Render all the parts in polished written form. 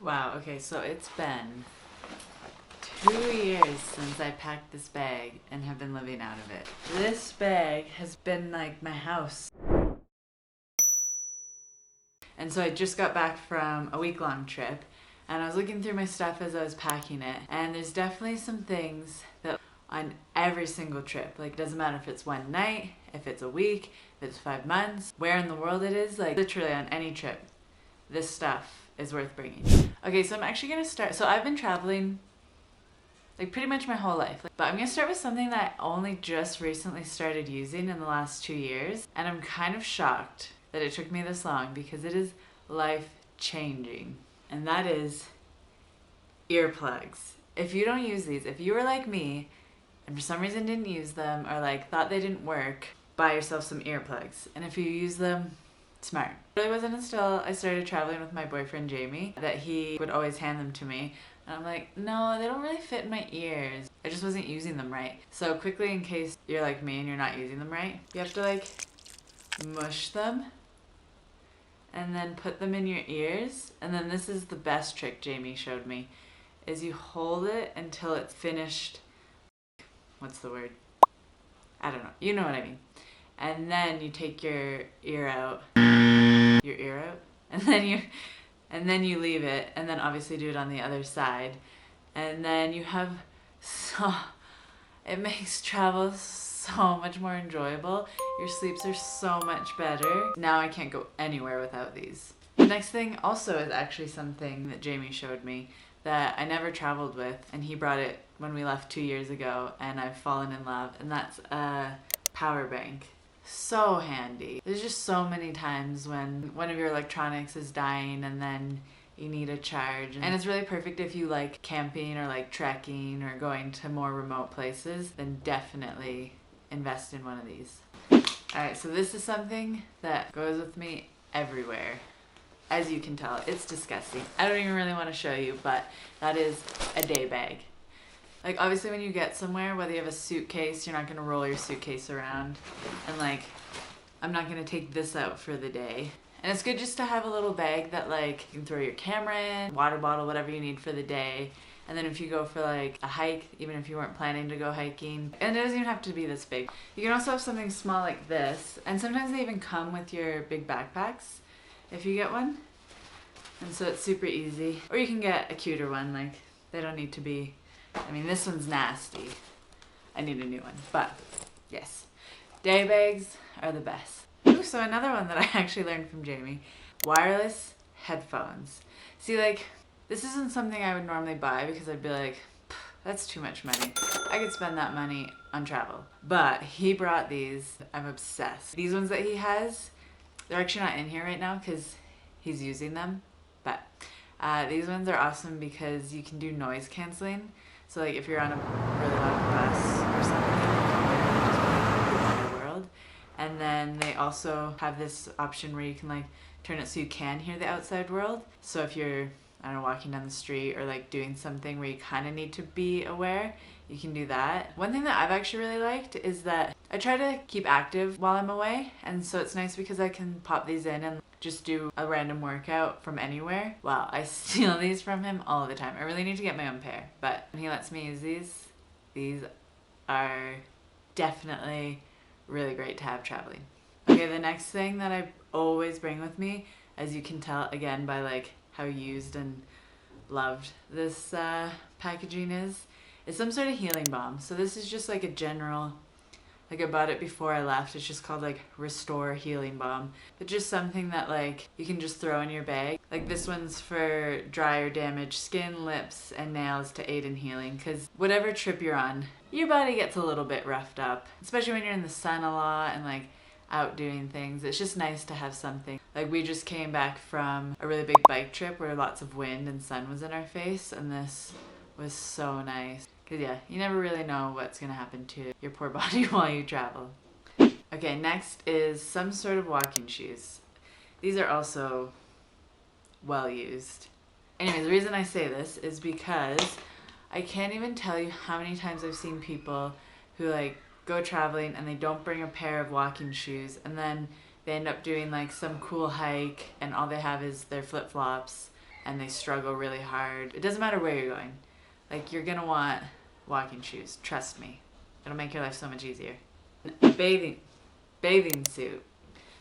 Wow, okay, so it's been 2 years since I packed this bag and have been living out of it. This bag has been like my house. And so I just got back from a week-long trip and I was looking through my stuff as I was packing it, and there's definitely some things that on every single trip, like it doesn't matter if it's one night, if it's a week, if it's 5 months, where in the world it is, like literally on any trip, this stuff is worth bringing. Okay, so I'm actually gonna start, so I've been traveling like pretty much my whole life, but I'm gonna start with something that I only just recently started using in the last 2 years, and I'm kind of shocked that it took me this long because it is life changing, and that is earplugs. If you don't use these, if you were like me and for some reason didn't use them or like thought they didn't work, buy yourself some earplugs. And if you use them, smart. It really wasn't until I started traveling with my boyfriend Jamie that he would always hand them to me. And I'm like, no, they don't really fit in my ears. I just wasn't using them right. So quickly, in case you're like me and you're not using them right, you have to like mush them and then put them in your ears. And then this is the best trick Jamie showed me, is you hold it until it's finished. What's the word? I don't know. You know what I mean. And then you take your ear out, and then you leave it, and then obviously do it on the other side. And then you have it makes travel so much more enjoyable. Your sleeps are so much better. Now I can't go anywhere without these. The next thing also is actually something that Jamie showed me that I never traveled with, and he brought it when we left 2 years ago, and I've fallen in love, and that's a power bank. So handy. There's just so many times when one of your electronics is dying and then you need a charge, and it's really perfect if you like camping or like trekking or going to more remote places. Then definitely invest in one of these. Alright, so this is something that goes with me everywhere. As you can tell, it's disgusting. I don't even really want to show you, but that is a day bag. Like obviously when you get somewhere, whether you have a suitcase, you're not going to roll your suitcase around, and like I'm not going to take this out for the day. And it's good just to have a little bag that like you can throw your camera in, water bottle, whatever you need for the day. And then if you go for like a hike, even if you weren't planning to go hiking, and it doesn't even have to be this big. You can also have something small like this, and sometimes they even come with your big backpacks if you get one. And so it's super easy. Or you can get a cuter one, like they don't need to be, I mean this one's nasty. I need a new one, but yes. Day bags are the best. Ooh, so another one that I actually learned from Jamie, wireless headphones. See, like, this isn't something I would normally buy because I'd be like, that's too much money. I could spend that money on travel. But he brought these. I'm obsessed. These ones that he has, they're actually not in here right now because he's using them. But these ones are awesome because you can do noise canceling. So like if you're on a really loud bus or something, and then they also have this option where you can like turn it so you can hear the outside world. So if you're, I don't know, walking down the street or like doing something where you kind of need to be aware, you can do that. One thing that I've actually really liked is that I try to keep active while I'm away, and so it's nice because I can pop these in and just do a random workout from anywhere. Wow, I steal these from him all the time. I really need to get my own pair, but when he lets me use these are definitely really great to have traveling. Okay, the next thing that I always bring with me, as you can tell again by like how used and loved this packaging is some sort of healing balm. So this is just like a general, like I bought it before I left. It's just called like Restore Healing Balm. But just something that like you can just throw in your bag. Like this one's for dry or damaged skin, lips, and nails to aid in healing. Because whatever trip you're on, your body gets a little bit roughed up. Especially when you're in the sun a lot and like out doing things. It's just nice to have something. Like we just came back from a really big bike trip where lots of wind and sun was in our face, and this was so nice. Because yeah, you never really know what's going to happen to your poor body while you travel. Okay, next is some sort of walking shoes. These are also well used. Anyway, the reason I say this is because I can't even tell you how many times I've seen people who like go traveling and they don't bring a pair of walking shoes, and then they end up doing like some cool hike and all they have is their flip-flops and they struggle really hard. It doesn't matter where you're going. Like, you're gonna want walking shoes. Trust me. It'll make your life so much easier. Bathing suit.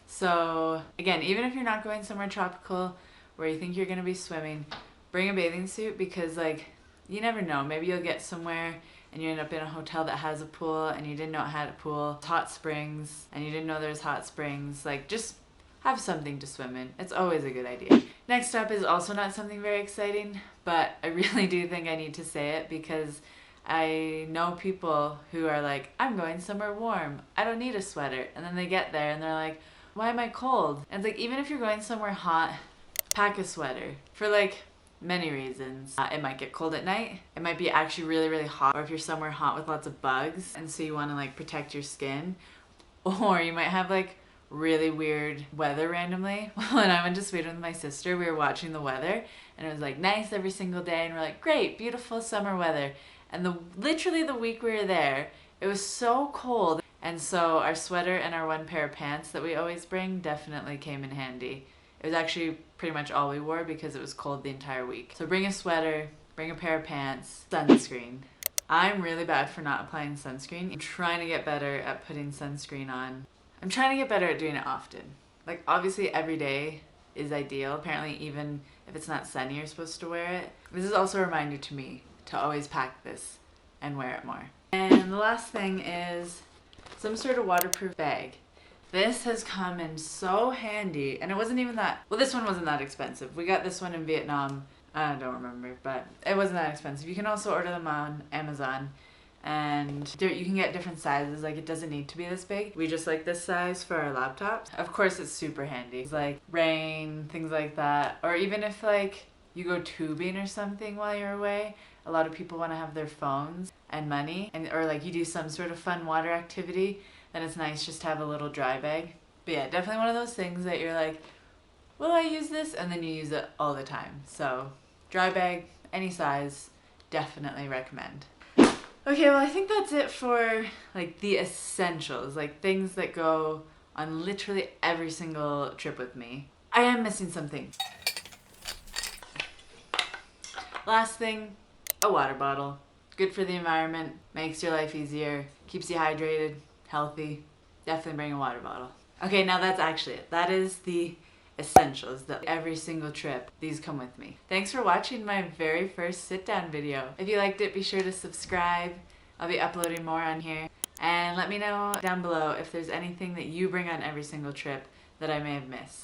So again, even if you're not going somewhere tropical where you think you're gonna be swimming, bring a bathing suit, because like, you never know. Maybe you'll get somewhere and you end up in a hotel that has a pool and you didn't know it had a pool. Hot springs and you didn't know there's hot springs. Like, just have something to swim in. It's always a good idea. Next up is also not something very exciting, but I really do think I need to say it because I know people who are like, I'm going somewhere warm. I don't need a sweater. And then they get there and they're like, why am I cold? And it's like, even if you're going somewhere hot, pack a sweater for like many reasons. It might get cold at night. It might be actually really, really hot. Or if you're somewhere hot with lots of bugs and so you want to like protect your skin. Or you might have like really weird weather randomly. When I went to Sweden with my sister, we were watching the weather and it was like nice every single day and we're like, great, beautiful summer weather. And literally the week we were there, it was so cold. And so our sweater and our one pair of pants that we always bring definitely came in handy. It was actually pretty much all we wore because it was cold the entire week. So bring a sweater, bring a pair of pants, sunscreen. I'm really bad for not applying sunscreen. I'm trying to get better at putting sunscreen on. I'm trying to get better at doing it often. Like, obviously every day is ideal. Apparently even if it's not sunny, you're supposed to wear it. This is also a reminder to me to always pack this and wear it more. And the last thing is some sort of waterproof bag. This has come in so handy, and it wasn't even that, well, this one wasn't that expensive. We got this one in Vietnam. I don't remember, but it wasn't that expensive. You can also order them on Amazon, and you can get different sizes. Like, it doesn't need to be this big. We just like this size for our laptops. Of course, it's super handy. It's like rain, things like that. Or even if like you go tubing or something while you're away, a lot of people want to have their phones and money, or like you do some sort of fun water activity, then it's nice just to have a little dry bag. But yeah, definitely one of those things that you're like, will I use this? And then you use it all the time. So dry bag, any size, definitely recommend. Okay, well, I think that's it for like the essentials, like things that go on literally every single trip with me. I am missing something. Last thing, a water bottle. Good for the environment, makes your life easier, keeps you hydrated, healthy. Definitely bring a water bottle. Okay, now that's actually it. That is the essentials that every single trip, these come with me. Thanks for watching my very first sit down video. If you liked it, be sure to subscribe. I'll be uploading more on here. And let me know down below if there's anything that you bring on every single trip that I may have missed.